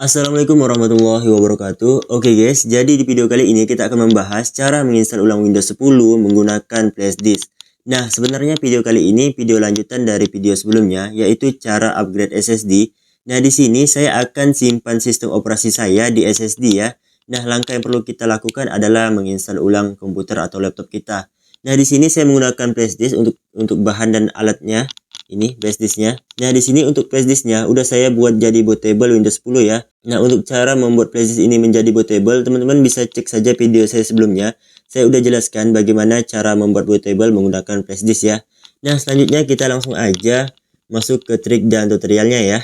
Assalamualaikum warahmatullahi wabarakatuh. Oke guys, jadi di video kali ini kita akan membahas cara menginstal ulang Windows 10 menggunakan flashdisk. Nah, sebenarnya video kali ini video lanjutan dari video sebelumnya, yaitu cara upgrade SSD. Nah, di sini saya akan simpan sistem operasi saya di SSD ya. Nah, langkah yang perlu kita lakukan adalah menginstal ulang komputer atau laptop kita. Nah, di sini saya menggunakan flashdisk untuk bahan dan alatnya. Ini flashdisknya. Nah, di sini untuk flashdisknya udah saya buat jadi bootable Windows 10 ya. Nah, untuk cara membuat flashdisk ini menjadi bootable, teman-teman bisa cek saja video saya sebelumnya. Saya udah jelaskan bagaimana cara membuat bootable menggunakan flashdisk ya. Nah, selanjutnya kita langsung aja masuk ke trik dan tutorialnya ya.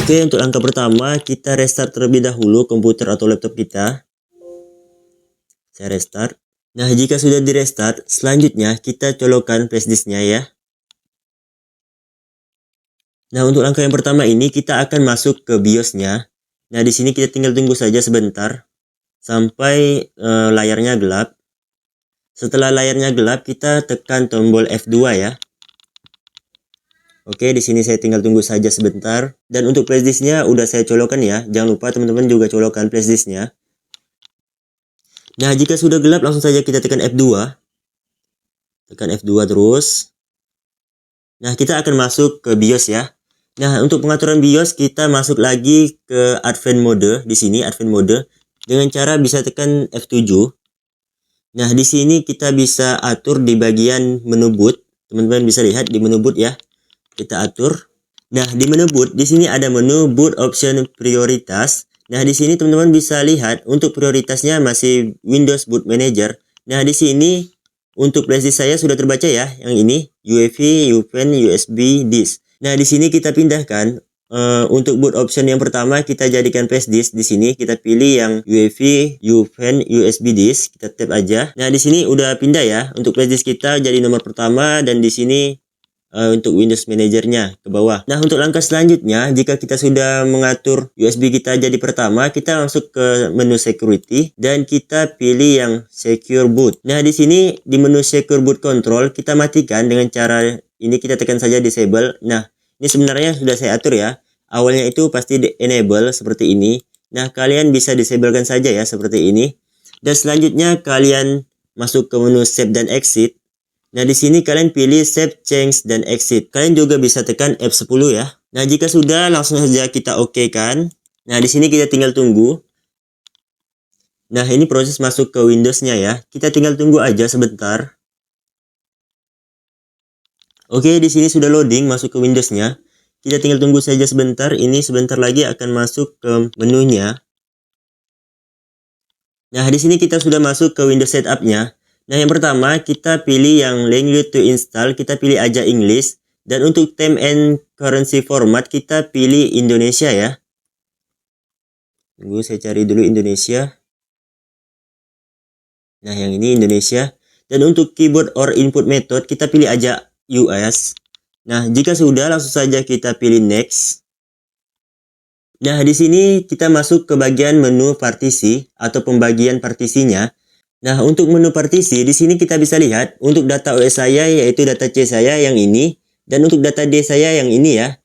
Oke, untuk langkah pertama kita restart terlebih dahulu komputer atau laptop kita. Saya restart. Nah, jika sudah di restart, selanjutnya kita colokkan flashdisknya ya. Nah, untuk langkah yang pertama ini kita akan masuk ke BIOS-nya. Nah, di sini kita tinggal tunggu saja sebentar sampai layarnya gelap. Setelah layarnya gelap, kita tekan tombol F2 ya. Oke, di sini saya tinggal tunggu saja sebentar. Dan untuk flashdisknya udah saya colokkan ya. Jangan lupa teman-teman juga colokkan flashdisknya. Nah, jika sudah gelap langsung saja kita tekan F2. Tekan F2 terus. Nah, kita akan masuk ke BIOS ya. Nah, untuk pengaturan BIOS kita masuk lagi ke Advanced Mode. Di sini Advanced Mode dengan cara bisa tekan F7. Nah, di sini kita bisa atur di bagian menu boot. Teman-teman bisa lihat di menu boot ya. Kita atur. Nah, di menu boot di sini ada menu boot option prioritas. Nah, di sini teman-teman bisa lihat untuk prioritasnya masih Windows Boot Manager. Nah, di sini untuk flashdisk saya sudah terbaca ya, yang ini UEFI, UPen, USB disk. Nah, di sini kita pindahkan untuk boot option yang pertama kita jadikan flashdisk. Di sini kita pilih yang UEFI, UPen, USB disk. Kita tap aja. Nah, di sini udah pindah ya. Untuk flashdisk kita jadi nomor pertama dan di sini untuk Windows Manajernya ke bawah. Nah, untuk langkah selanjutnya, jika kita sudah mengatur USB kita jadi pertama, kita masuk ke menu security dan kita pilih yang secure boot. Nah, di sini di menu secure boot control kita matikan dengan cara ini, kita tekan saja disable. Nah, ini sebenarnya sudah saya atur ya. Awalnya itu pasti di enable seperti ini. Nah, kalian bisa disablekan saja ya seperti ini. Dan selanjutnya kalian masuk ke menu save dan exit. Nah, di sini kalian pilih save, change, dan exit. Kalian juga bisa tekan F10 ya. Nah, jika sudah langsung saja kita oke kan. Nah, di sini kita tinggal tunggu. Nah, ini proses masuk ke Windows-nya ya. Kita tinggal tunggu aja sebentar. Oke, di sini sudah loading masuk ke Windows-nya. Kita tinggal tunggu saja sebentar. Ini sebentar lagi akan masuk ke menunya. Nah, di sini kita sudah masuk ke Windows Setup-nya. Nah, yang pertama kita pilih yang language to install, kita pilih aja English. Dan untuk time and currency format kita pilih Indonesia ya. Tunggu saya cari dulu Indonesia. Nah, yang ini Indonesia. Dan untuk keyboard or input method kita pilih aja US. Nah, jika sudah langsung saja kita pilih next. Nah, di sini kita masuk ke bagian menu partisi atau pembagian partisinya. Nah, untuk menu partisi di sini kita bisa lihat untuk data OS saya yaitu data C saya yang ini dan untuk data D saya yang ini ya.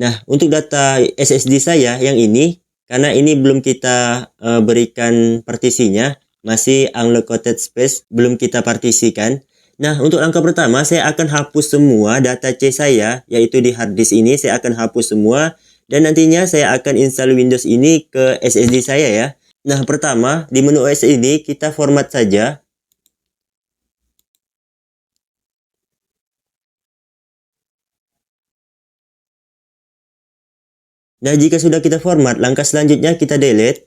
Nah, untuk data SSD saya yang ini karena ini belum kita berikan partisinya, masih unallocated space, belum kita partisikan. Nah, untuk langkah pertama saya akan hapus semua data C saya yaitu di hard disk ini, saya akan hapus semua dan nantinya saya akan install Windows ini ke SSD saya ya. Nah, pertama di menu OS ini kita format saja. Nah, jika sudah kita format, langkah selanjutnya kita delete.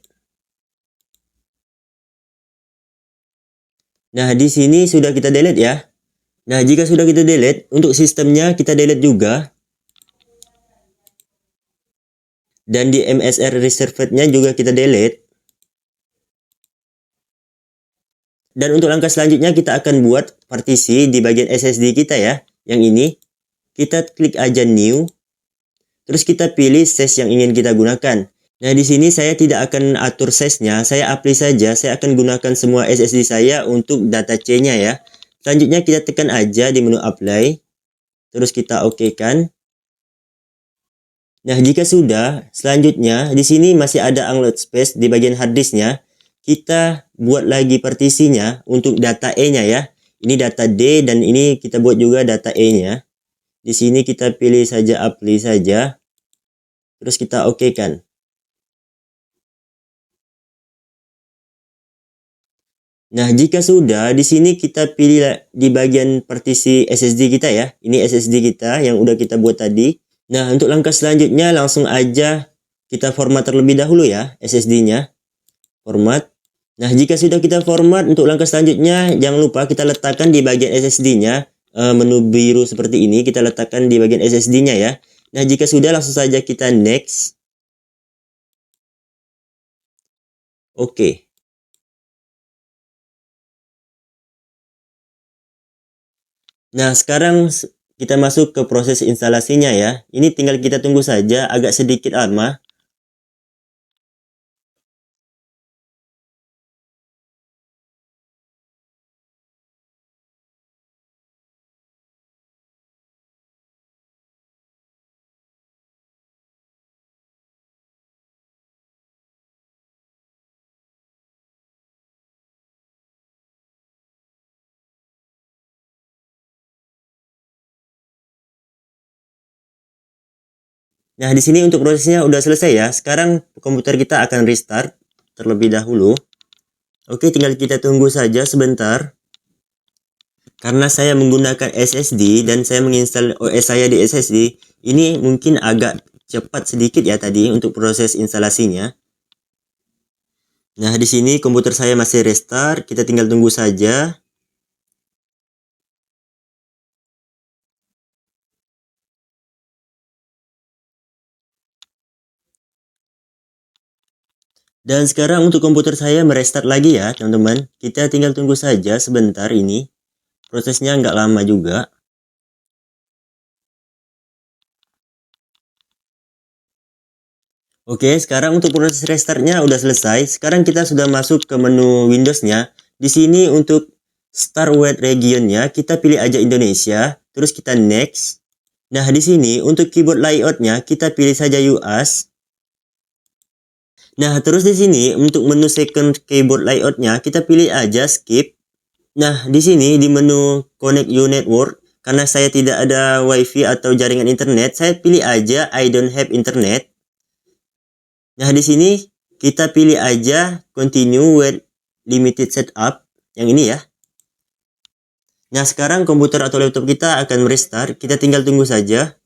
Nah, di sini sudah kita delete ya. Nah, jika sudah kita delete, untuk sistemnya kita delete juga. Dan di MSR reserved-nya juga kita delete. Dan untuk langkah selanjutnya kita akan buat partisi di bagian SSD kita ya. Yang ini. Kita klik aja new. Terus kita pilih size yang ingin kita gunakan. Nah, di sini saya tidak akan atur size-nya, saya apply saja. Saya akan gunakan semua SSD saya untuk data C-nya ya. Selanjutnya kita tekan aja di menu apply. Terus kita oke-kan. Nah, jika sudah, selanjutnya di sini masih ada unload space di bagian hard disk-nya. Kita buat lagi partisinya untuk data E-nya ya. Ini data D dan ini kita buat juga data E-nya. Di sini kita pilih saja apply saja. Terus kita oke-kan. Nah, jika sudah, di sini kita pilih di bagian partisi SSD kita ya. Ini SSD kita yang udah kita buat tadi. Nah, untuk langkah selanjutnya langsung aja kita format terlebih dahulu ya SSD-nya. Format. Nah, jika sudah kita format, untuk langkah selanjutnya jangan lupa kita letakkan di bagian SSD-nya. Menu biru seperti ini kita letakkan di bagian SSD-nya ya. Nah, jika sudah langsung saja kita next. Oke. Nah, sekarang kita masuk ke proses instalasinya ya. Ini tinggal kita tunggu saja, agak sedikit lama. Nah, di sini untuk prosesnya udah selesai ya. Sekarang komputer kita akan restart terlebih dahulu. Oke, tinggal kita tunggu saja sebentar. Karena saya menggunakan SSD dan saya menginstal OS saya di SSD, ini mungkin agak cepat sedikit ya tadi untuk proses instalasinya. Nah, di sini komputer saya masih restart, kita tinggal tunggu saja. Dan sekarang untuk komputer saya merestart lagi ya teman-teman. Kita tinggal tunggu saja sebentar ini. Prosesnya nggak lama juga. Oke, sekarang untuk proses restartnya udah selesai. Sekarang kita sudah masuk ke menu Windows-nya. Di sini untuk Start Web region-nya kita pilih aja Indonesia, terus kita next. Nah, di sini untuk keyboard layout-nya kita pilih saja US. Nah, terus di sini untuk menu second keyboard layout-nya kita pilih aja skip. Nah, di sini di menu Connect Your Network, karena saya tidak ada WiFi atau jaringan internet, saya pilih aja I don't have internet. Nah, di sini kita pilih aja Continue with Limited Setup, yang ini ya. Nah, sekarang komputer atau laptop kita akan restart, kita tinggal tunggu saja.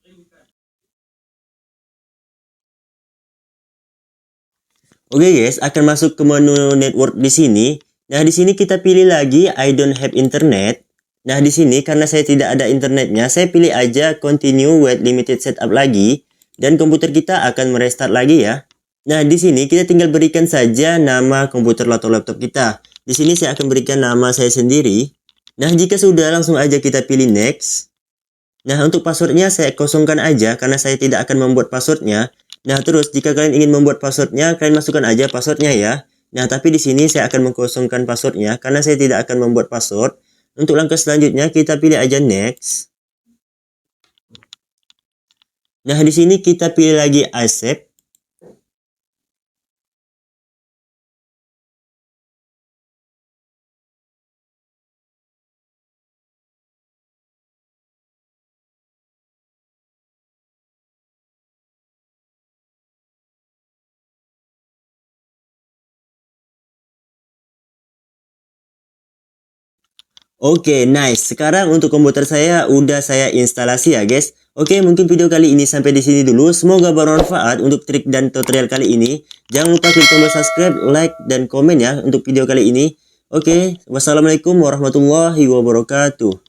Oke guys, akan masuk ke menu network di sini. Nah, di sini kita pilih lagi I don't have internet. Nah, di sini karena saya tidak ada internetnya, saya pilih aja continue with limited setup lagi dan komputer kita akan merestart lagi ya. Nah, di sini kita tinggal berikan saja nama komputer atau laptop kita. Di sini saya akan berikan nama saya sendiri. Nah, jika sudah langsung aja kita pilih next. Nah, untuk passwordnya saya kosongkan aja karena saya tidak akan membuat passwordnya. Nah, terus jika kalian ingin membuat passwordnya, kalian masukkan aja passwordnya ya. Nah, tapi di sini saya akan mengkosongkan passwordnya karena saya tidak akan membuat password. Untuk langkah selanjutnya kita pilih aja next. Nah, di sini kita pilih lagi accept. Oke, nice. Sekarang untuk komputer saya udah saya instalasi ya, guys. Oke, mungkin video kali ini sampai di sini dulu. Semoga bermanfaat untuk trik dan tutorial kali ini. Jangan lupa klik tombol subscribe, like, dan komen ya untuk video kali ini. Oke, wassalamualaikum warahmatullahi wabarakatuh.